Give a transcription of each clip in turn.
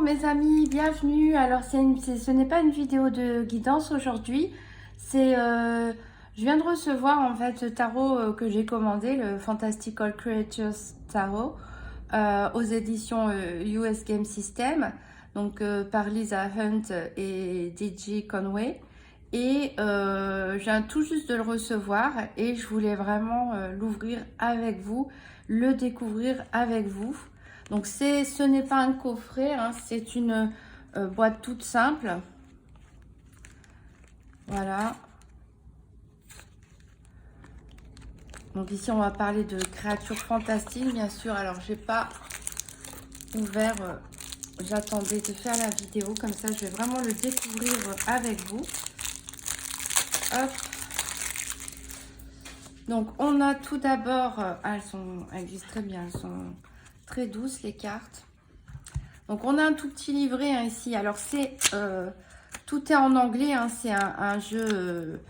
mes amis, bienvenue. Alors ce n'est pas une vidéo de guidance aujourd'hui, je viens de recevoir en fait le tarot que j'ai commandé, le Fantastical Creatures Tarot, aux éditions US Game System, donc par Lisa Hunt et DJ Conway. Et je viens tout juste de le recevoir et je voulais vraiment l'ouvrir avec vous, le découvrir avec vous. Donc ce n'est pas un coffret, hein, c'est une boîte toute simple. Voilà. Donc ici on va parler de créatures fantastiques, bien sûr. Alors j'ai pas ouvert, j'attendais de faire la vidéo, comme ça je vais vraiment le découvrir avec vous. Hop. Donc on a tout d'abord, elles glissent très bien, elles sont très douces les cartes. Donc on a un tout petit livret hein, ici. Alors tout est en anglais, hein, c'est un jeu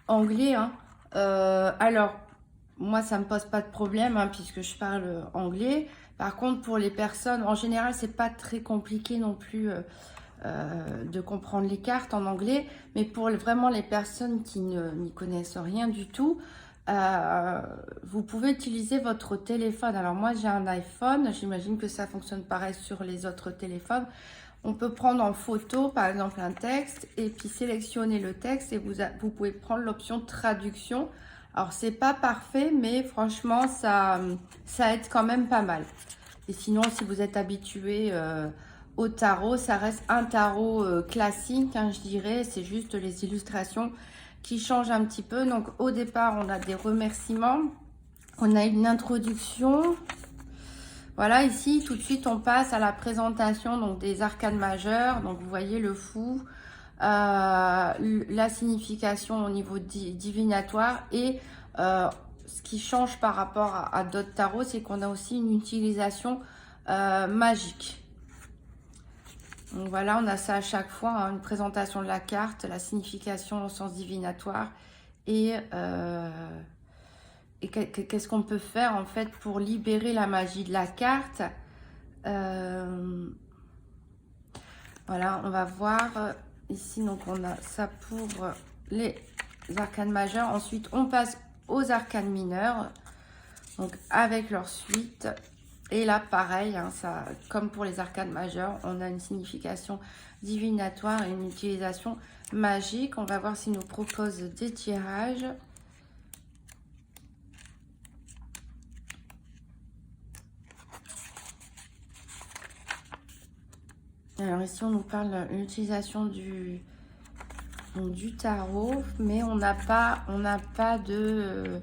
anglais. Hein. Alors moi ça me pose pas de problème hein, puisque je parle anglais. Par contre pour les personnes, en général c'est pas très compliqué non plus de comprendre les cartes en anglais. Mais pour vraiment les personnes qui n'y connaissent rien du tout, vous pouvez utiliser votre téléphone. Alors moi j'ai un iPhone, j'imagine que ça fonctionne pareil sur les autres téléphones. On peut prendre en photo par exemple un texte et puis sélectionner le texte et vous pouvez prendre l'option traduction. Alors c'est pas parfait mais franchement ça aide quand même pas mal. Et sinon si vous êtes habitué au tarot, ça reste un tarot classique hein, je dirais, c'est juste les illustrations qui change un petit peu. Donc au départ on a des remerciements, on a une introduction. Voilà, ici tout de suite on passe à la présentation donc des arcanes majeures. Donc vous voyez le fou, la signification au niveau divinatoire et ce qui change par rapport à d'autres tarots, c'est qu'on a aussi une utilisation magique. Donc voilà, on a ça à chaque fois, hein, une présentation de la carte, la signification au sens divinatoire et qu'est-ce qu'on peut faire en fait pour libérer la magie de la carte. Voilà, on va voir ici, donc on a ça pour les arcanes majeures. Ensuite, on passe aux arcanes mineures, donc avec leur suite. Et là, pareil, hein, ça, comme pour les arcanes majeures, on a une signification divinatoire et une utilisation magique. On va voir s'il nous propose des tirages. Alors ici, on nous parle de l'utilisation du tarot, mais on n'a pas de...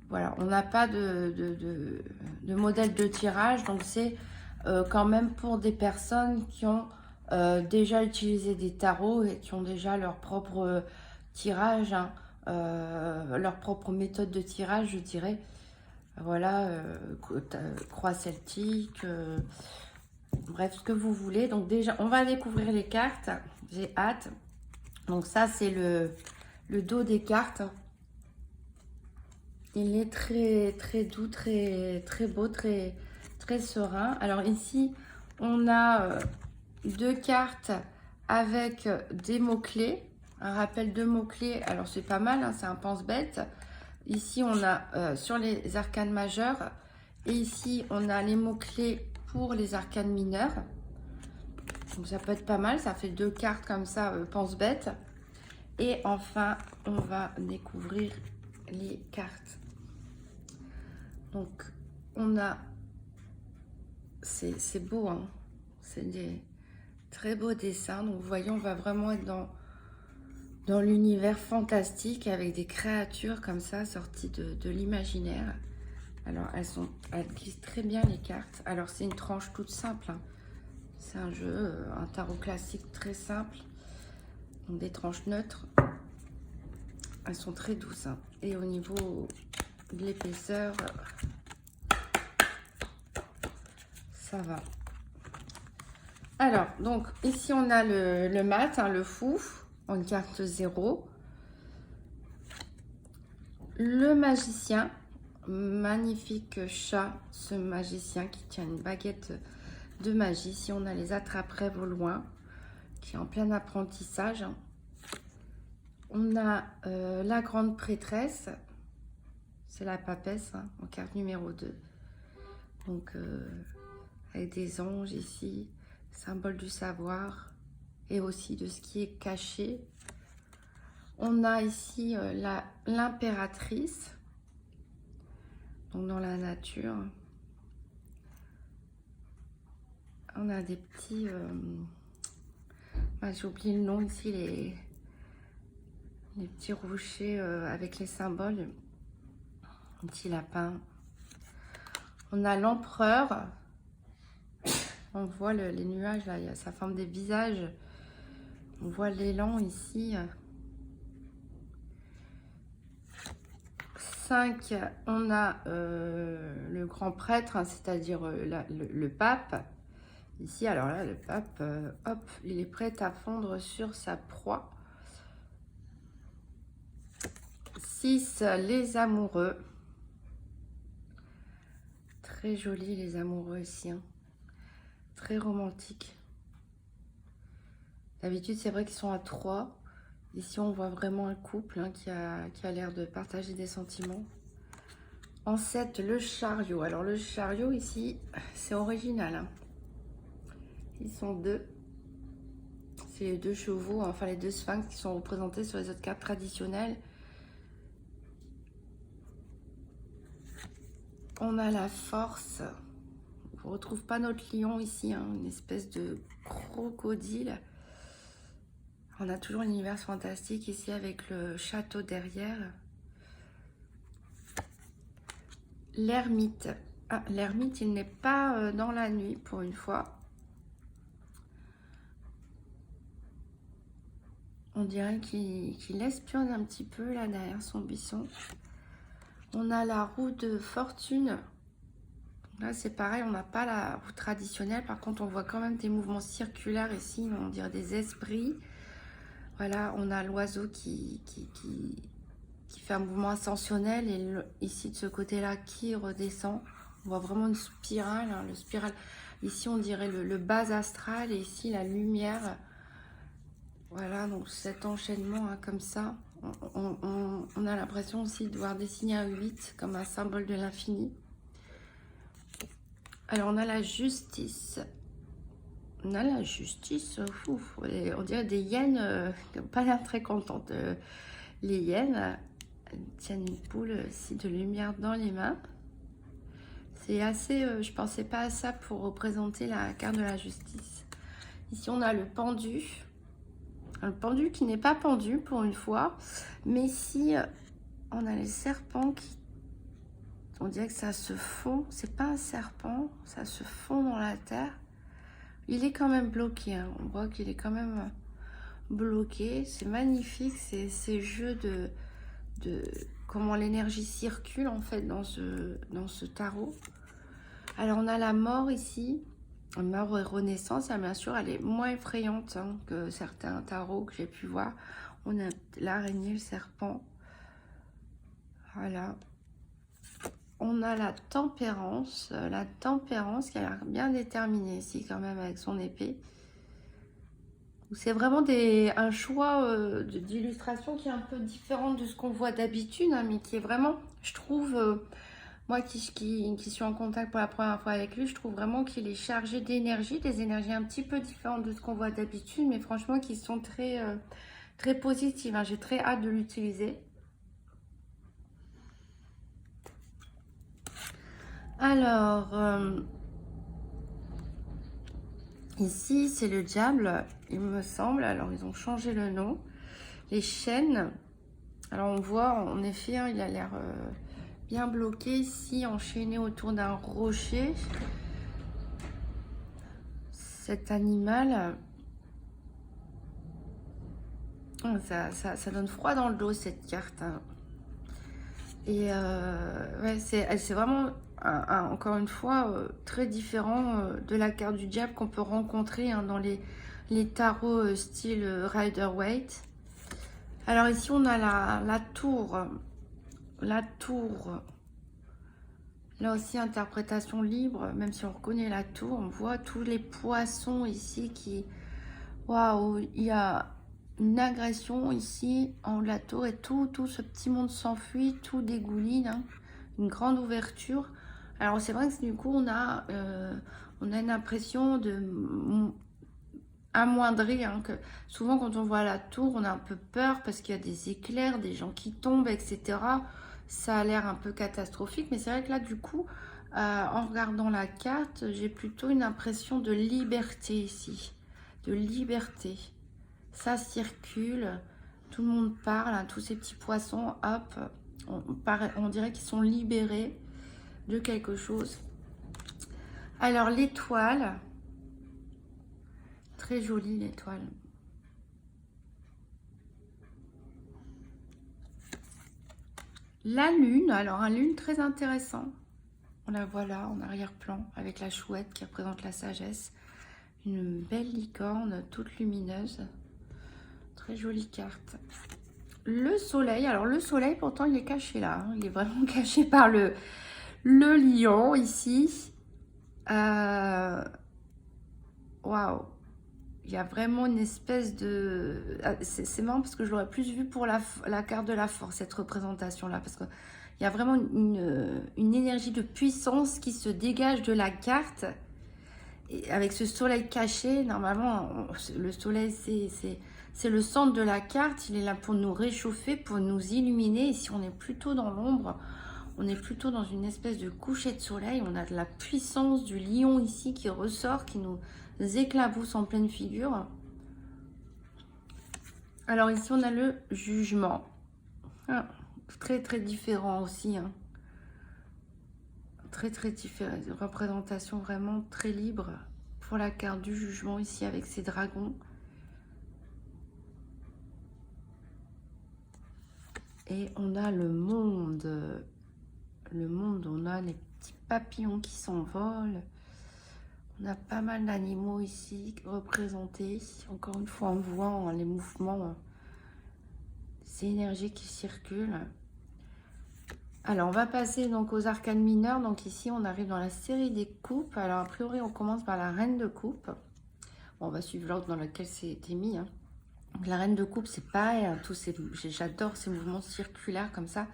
voilà, on n'a pas de modèle de tirage, donc c'est quand même pour des personnes qui ont déjà utilisé des tarots et qui ont déjà leur propre tirage, hein, leur propre méthode de tirage, je dirais. Voilà, croix celtique, bref, ce que vous voulez. Donc déjà, on va découvrir les cartes, j'ai hâte. Donc ça, c'est le dos des cartes. Il est très doux, très beau, très serein. Alors ici, on a deux cartes avec des mots-clés. Un rappel de mots-clés. Alors c'est pas mal, hein, c'est un pense-bête. Ici, on a sur les arcanes majeures. Et ici, on a les mots-clés pour les arcanes mineures. Donc ça peut être pas mal. Ça fait deux cartes comme ça, pense-bête. Et enfin, on va découvrir les cartes. Donc, on a... C'est beau, hein. C'est des très beaux dessins. Donc, vous voyez, on va vraiment être dans l'univers fantastique avec des créatures comme ça, sorties de l'imaginaire. Alors, elles glissent très bien, les cartes. Alors, c'est une tranche toute simple, hein. C'est un jeu, un tarot classique très simple. Donc, des tranches neutres. Elles sont très douces, hein. Et au niveau de l'épaisseur, ça va. Alors, donc, ici, on a le mat, hein, le fou, en carte 0. Le magicien, magnifique chat, ce magicien qui tient une baguette de magie. Ici, on a les attrape-rêves au loin, qui est en plein apprentissage. On a la grande prêtresse, c'est la papesse, hein, en carte numéro 2. Donc, avec des anges ici, symbole du savoir et aussi de ce qui est caché. On a ici l'impératrice, donc dans la nature. On a des petits... j'ai oublié le nom ici, les petits rochers avec les symboles. Un petit lapin. On a l'empereur. On voit les nuages, là, ça forme des visages. On voit l'élan ici. 5, on a le grand prêtre, hein, c'est-à-dire le pape. Ici, alors là, le pape, hop, il est prêt à fondre sur sa proie. 6, les amoureux. Très joli, les amoureux ici. Hein. Très romantique. D'habitude, c'est vrai qu'ils sont à 3. Ici, on voit vraiment un couple hein, qui a l'air de partager des sentiments. En 7, le chariot. Alors, le chariot, ici, c'est original. Hein. Ils sont 2. C'est les 2 chevaux, enfin les 2 sphinx qui sont représentés sur les autres cartes traditionnelles. On a la force. On ne retrouve pas notre lion ici, hein, une espèce de crocodile. On a toujours l'univers fantastique ici avec le château derrière. L'ermite. Ah, l'ermite, il n'est pas dans la nuit pour une fois. On dirait qu'il espionne un petit peu là derrière son buisson. On a la roue de fortune. Là, c'est pareil, on n'a pas la roue traditionnelle. Par contre, on voit quand même des mouvements circulaires ici. On dirait des esprits. Voilà, on a l'oiseau qui fait un mouvement ascensionnel. Et ici, de ce côté-là, qui redescend. On voit vraiment une spirale. Hein, le spiral. Ici, on dirait le bas astral. Et ici, la lumière. Voilà, donc cet enchaînement hein, comme ça, on a l'impression aussi de voir dessiner un 8 comme un symbole de l'infini. Alors on a la justice. On a la justice, ouf, on dirait des hyènes qui n'ont pas l'air très contentes. Les hyènes tiennent une boule aussi de lumière dans les mains. C'est assez, je pensais pas à ça pour représenter la carte de la justice. Ici on a le pendu. Le pendu qui n'est pas pendu pour une fois, mais si on a les serpents qui, on dirait que ça se fond, c'est pas un serpent, ça se fond dans la terre. Il est quand même bloqué, hein. On voit qu'il est quand même bloqué. C'est magnifique, ces jeux de comment l'énergie circule en fait dans ce tarot. Alors on a la mort ici. Mort et renaissance, bien sûr, elle est moins effrayante hein, que certains tarots que j'ai pu voir. On a l'araignée, le serpent. Voilà. On a la tempérance qui a l'air bien déterminée ici quand même avec son épée. C'est vraiment un choix d'illustration qui est un peu différent de ce qu'on voit d'habitude, hein, mais qui est vraiment, je trouve... moi qui suis en contact pour la première fois avec lui, je trouve vraiment qu'il est chargé d'énergie, des énergies un petit peu différentes de ce qu'on voit d'habitude, mais franchement qui sont très, très positives. Hein. J'ai très hâte de l'utiliser. Alors, ici c'est le diable, il me semble. Alors ils ont changé le nom. Les chaînes. Alors on voit en effet, hein, il a l'air... bien bloqué ici, enchaîné autour d'un rocher. Cet animal, ça donne froid dans le dos cette carte. Hein. Et ouais, c'est vraiment, encore une fois, très différent de la carte du diable qu'on peut rencontrer hein, dans les tarots style Rider-Waite. Alors ici, on a la tour. La tour, Là aussi, interprétation libre, même si on reconnaît la tour, on voit tous les poissons ici qui... Waouh, il y a une agression ici en haut de la tour et tout ce petit monde s'enfuit, tout dégouline, hein. Une grande ouverture. Alors c'est vrai que du coup on a une impression de amoindrir, hein, que souvent quand on voit la tour on a un peu peur parce qu'il y a des éclairs, des gens qui tombent, etc. Ça a l'air un peu catastrophique, mais c'est vrai que là du coup en regardant la carte j'ai plutôt une impression de liberté ici, de liberté. Ça circule, tout le monde parle, hein, tous ces petits poissons, hop, on dirait qu'ils sont libérés de quelque chose. Alors l'étoile, très jolie l'étoile. La lune, alors un lune très intéressant. On la voit là en arrière-plan avec la chouette qui représente la sagesse. Une belle licorne toute lumineuse. Très jolie carte. Le soleil, alors le soleil pourtant il est caché là, hein. Il est vraiment caché par le lion ici. Waouh, il y a vraiment une espèce de... C'est marrant parce que je l'aurais plus vu pour la carte de la force, cette représentation-là. Parce qu'il y a vraiment une énergie de puissance qui se dégage de la carte. Et avec ce soleil caché, normalement, le soleil, c'est le centre de la carte. Il est là pour nous réchauffer, pour nous illuminer. Et si on est plutôt dans l'ombre, on est plutôt dans une espèce de coucher de soleil. On a de la puissance du lion ici qui ressort, qui nous éclabousse en pleine figure. Alors ici, on a le jugement. Ah, très, très différent aussi, hein. Très, très différent. Une représentation vraiment très libre pour la carte du jugement ici avec ces dragons. Et on a le monde. Le monde, on a les petits papillons qui s'envolent. On a pas mal d'animaux ici représentés. Encore une fois, on voit les mouvements, ces énergies qui circulent. Alors, on va passer donc aux arcanes mineures. Donc ici, on arrive dans la série des coupes. Alors, a priori, on commence par la reine de coupe. Bon, on va suivre l'ordre dans lequel c'était mis, hein. Donc, la reine de coupe, c'est pareil, hein, j'adore ces mouvements circulaires comme ça.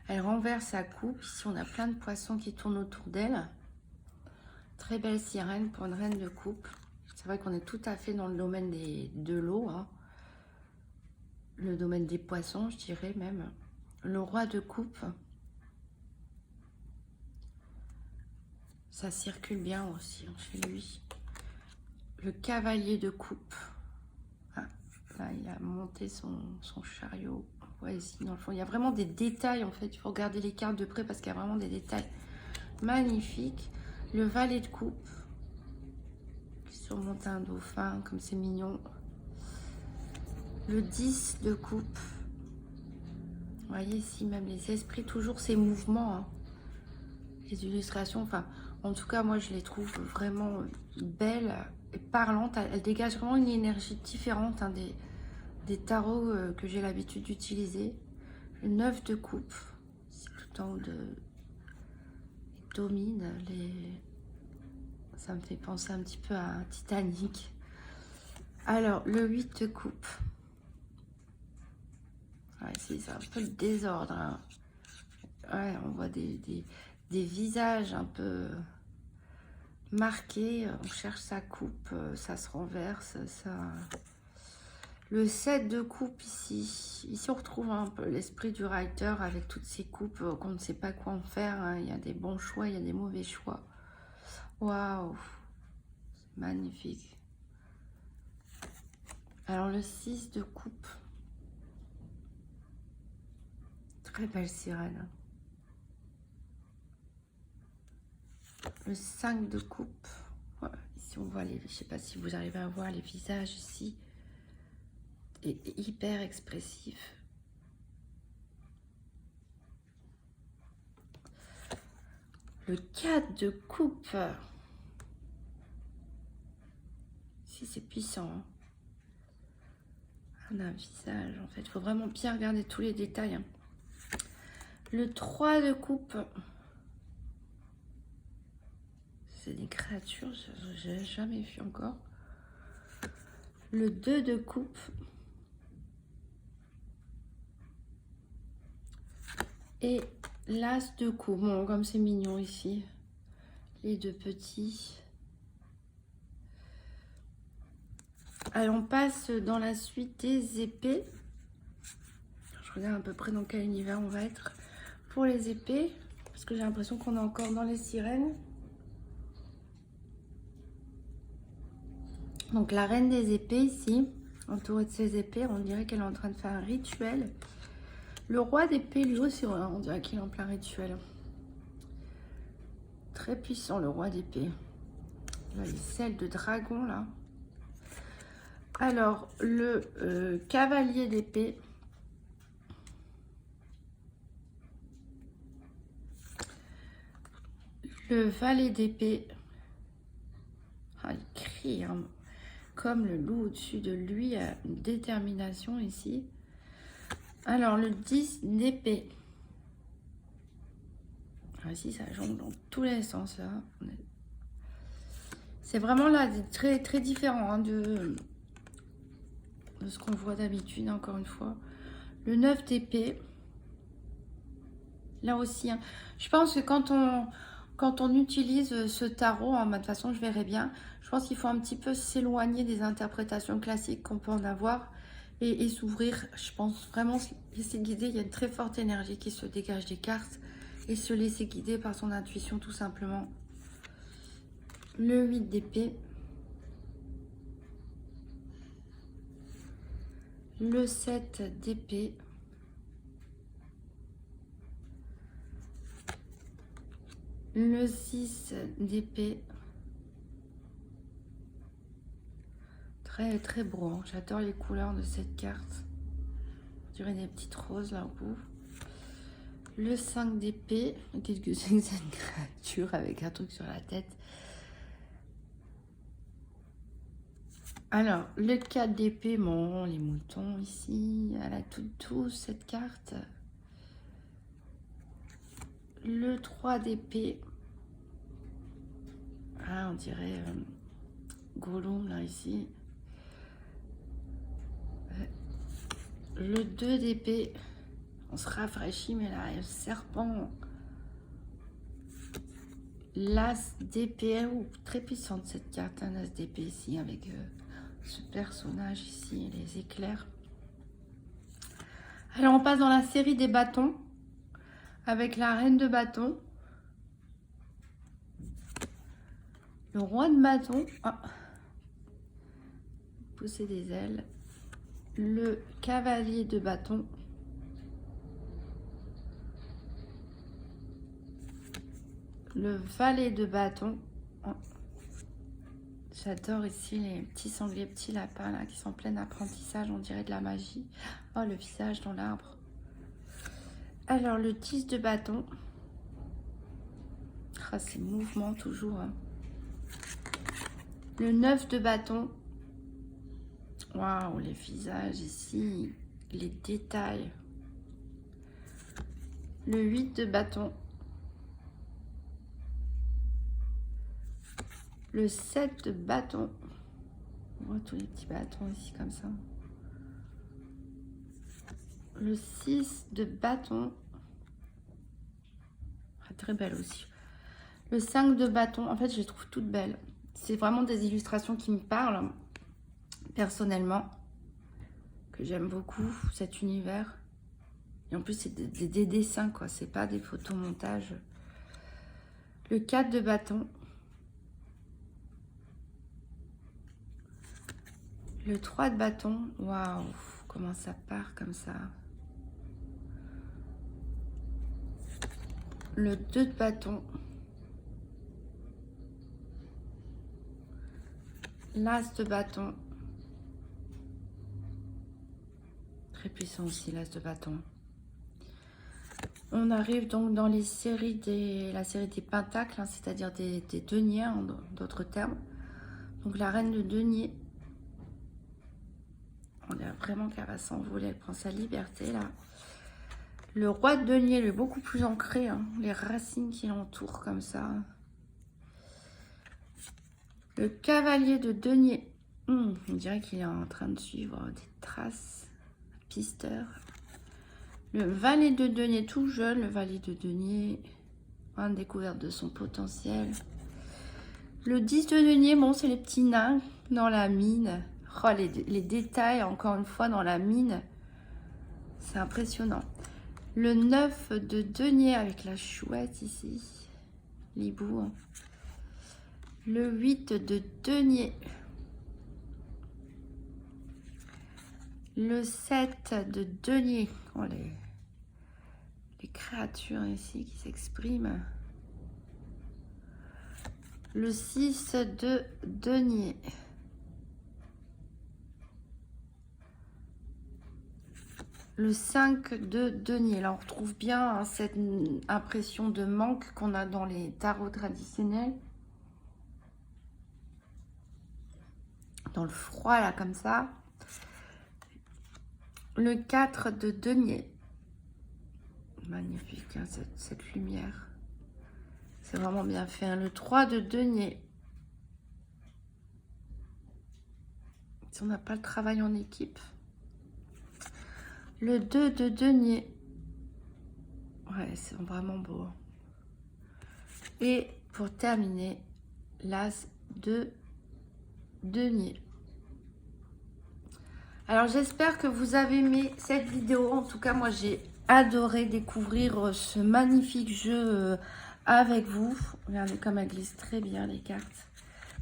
Elle renverse sa coupe. Ici, on a plein de poissons qui tournent autour d'elle. Très belle sirène pour une reine de coupe. C'est vrai qu'on est tout à fait dans le domaine de l'eau, hein. Le domaine des poissons, je dirais même. Le roi de coupe. Ça circule bien aussi, hein, chez lui. Le cavalier de coupe. Ah, là, il a monté son chariot. Ouais, ici, dans le fond, il y a vraiment des détails, en fait. Il faut regarder les cartes de près parce qu'il y a vraiment des détails magnifiques. Le valet de coupe. Qui surmonte un dauphin, comme c'est mignon. Le 10 de coupe. Vous voyez ici, même les esprits, toujours ces mouvements, hein. Les illustrations, enfin, en tout cas, moi, je les trouve vraiment belles et parlantes. Elles dégagent vraiment une énergie différente, hein, des tarots que j'ai l'habitude d'utiliser. Le 9 de coupe, c'est tout en haut domine. Ça me fait penser un petit peu à Titanic. Alors, le 8 de coupe. Ouais, c'est un peu le désordre, hein. Ouais, on voit des visages un peu marqués. On cherche sa coupe, ça se renverse. Le 7 de coupe ici. Ici, on retrouve un peu l'esprit du writer avec toutes ces coupes qu'on ne sait pas quoi en faire, hein. Il y a des bons choix, il y a des mauvais choix. Waouh, c'est magnifique. Alors, le 6 de coupe. Très belle sirène. Le 5 de coupe. Voilà. Ici, on voit les... Je ne sais pas si vous arrivez à voir les visages ici. Et hyper expressif. Le 4 de coupe. Ici, c'est puissant, hein. On a un visage, en fait. Il faut vraiment bien regarder tous les détails, hein. Le 3 de coupe. c'est des créatures, j'ai jamais vu encore. Le 2 de coupe. Et l'as de coupe. Bon, comme c'est mignon ici. Les deux petits. Allez, on passe dans la suite des épées. Je regarde à peu près dans quel univers on va être pour les épées. Parce que j'ai l'impression qu'on est encore dans les sirènes. Donc la reine des épées ici, entourée de ses épées, on dirait qu'elle est en train de faire un rituel. Le roi d'épée, lui aussi, on dirait qu'il est en plein rituel. Très puissant, le roi d'épée. Là, les selles de dragon, là. Alors, le cavalier d'épée. Le valet d'épée. Ah, il crie, hein. Comme le loup au-dessus de lui, a une détermination ici. Alors, le 10 d'épée. Ah, ici, ça jongle dans tous les sens, là. C'est vraiment là très, très différent hein, de ce qu'on voit d'habitude, encore une fois. Le 9 d'épée. Là aussi, hein. Je pense que quand on utilise ce tarot, hein, de toute façon, je verrai bien. Je pense qu'il faut un petit peu s'éloigner des interprétations classiques qu'on peut en avoir et s'ouvrir. Je pense vraiment laisser guider. Il y a une très forte énergie qui se dégage des cartes et se laisser guider par son intuition, tout simplement. Le 8 d'épée. Le 7 d'épée. Le 6 d'épée. Très très beau, hein. J'adore les couleurs de cette carte. Je dirais des petites roses là au bout. Le 5 d'épée. Qu'est-ce que c'est que cette créature avec un truc sur la tête? Alors, le 4 d'épée, bon, les moutons ici. Elle a toute douce cette carte. Le 3 d'épée. Ah, on dirait Gollum là ici. Le 2 d'épée. On se rafraîchit, mais là, il y a le serpent. L'as d'épée. Oh, très puissante cette carte, un as d'épée ici, avec ce personnage ici, les éclairs. Alors, on passe dans la série des bâtons, avec la reine de bâton. Le roi de bâton. Ah. Pousser des ailes. Le cavalier de bâton. Le valet de bâton. Oh. J'adore ici les petits sangliers, petits lapins là qui sont en plein apprentissage, on dirait de la magie. Oh, le visage dans l'arbre. Alors, le 10 de bâton. Ah, c'est mouvement toujours. Hein. Le 9 de bâton. Waouh, les visages ici, les détails. Le 8 de bâton. Le 7 de bâton. On voit tous les petits bâtons ici comme ça. Le 6 de bâton. Ah, très belle aussi. Le 5 de bâton. En fait, je les trouve toutes belles. C'est vraiment des illustrations qui me parlent. Personnellement. Que j'aime beaucoup, cet univers. Et en plus, c'est des dessins, quoi. C'est pas des photomontages. Le 4 de bâton. Le 3 de bâton. Waouh, comment ça part comme ça. Le 2 de bâton. L'as de bâton. Très puissant aussi, l'as de bâton. On arrive donc dans la série des pentacles, hein, c'est-à-dire des deniers, en d'autres termes. Donc la reine de denier. On dirait vraiment qu'elle va s'envoler, elle prend sa liberté là. Le roi de denier, il est beaucoup plus ancré, hein, les racines qui l'entourent comme ça. Le cavalier de denier. On dirait qu'il est en train de suivre des traces. Pisteur. Le valet de denier tout jeune. Le valet de denier en découverte de son potentiel. Le 10 de denier, bon, c'est les petits nains dans la mine. Oh, les détails, encore une fois, dans la mine. C'est impressionnant. Le 9 de denier avec la chouette ici. L'hibou. Le 8 de denier. Le 7 de denier. Oh, les créatures ici qui s'expriment. Le 6 de denier. Le 5 de denier. Là, on retrouve bien hein, cette impression de manque qu'on a dans les tarots traditionnels. Dans le froid, là, comme ça. Le 4 de denier. Magnifique, hein, cette lumière. C'est vraiment bien fait. Hein. Le 3 de denier. Si on n'a pas le travail en équipe. Le 2 de denier. Ouais, c'est vraiment beau. Et pour terminer, l'as de denier. Alors, j'espère que vous avez aimé cette vidéo. En tout cas, moi, j'ai adoré découvrir ce magnifique jeu avec vous. Regardez comme elle glisse très bien les cartes.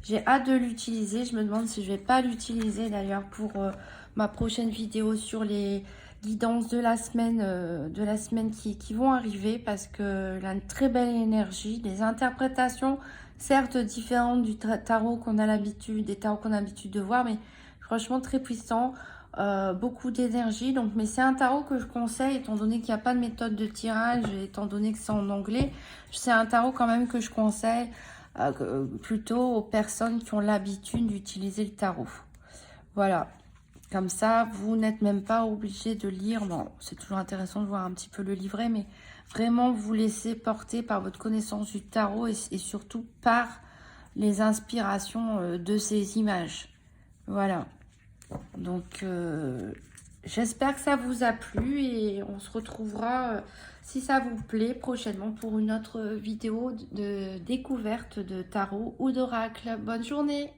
J'ai hâte de l'utiliser. Je me demande si je vais pas l'utiliser d'ailleurs pour ma prochaine vidéo sur les guidances de la semaine qui vont arriver parce qu'elle a une très belle énergie. Des interprétations certes différentes du tarot qu'on a l'habitude, des tarots qu'on a l'habitude de voir, mais franchement très puissant. Beaucoup d'énergie, donc mais c'est un tarot que je conseille étant donné qu'il n'y a pas de méthode de tirage, étant donné que c'est en anglais. C'est un tarot quand même que je conseille plutôt aux personnes qui ont l'habitude d'utiliser le tarot. Voilà, comme ça vous n'êtes même pas obligé de lire. Bon, c'est toujours intéressant de voir un petit peu le livret, mais vraiment vous laissez porter par votre connaissance du tarot et surtout par les inspirations de ces images. Voilà. Donc, j'espère que ça vous a plu et on se retrouvera, si ça vous plaît, prochainement pour une autre vidéo de découverte de tarot ou d'oracle. Bonne journée!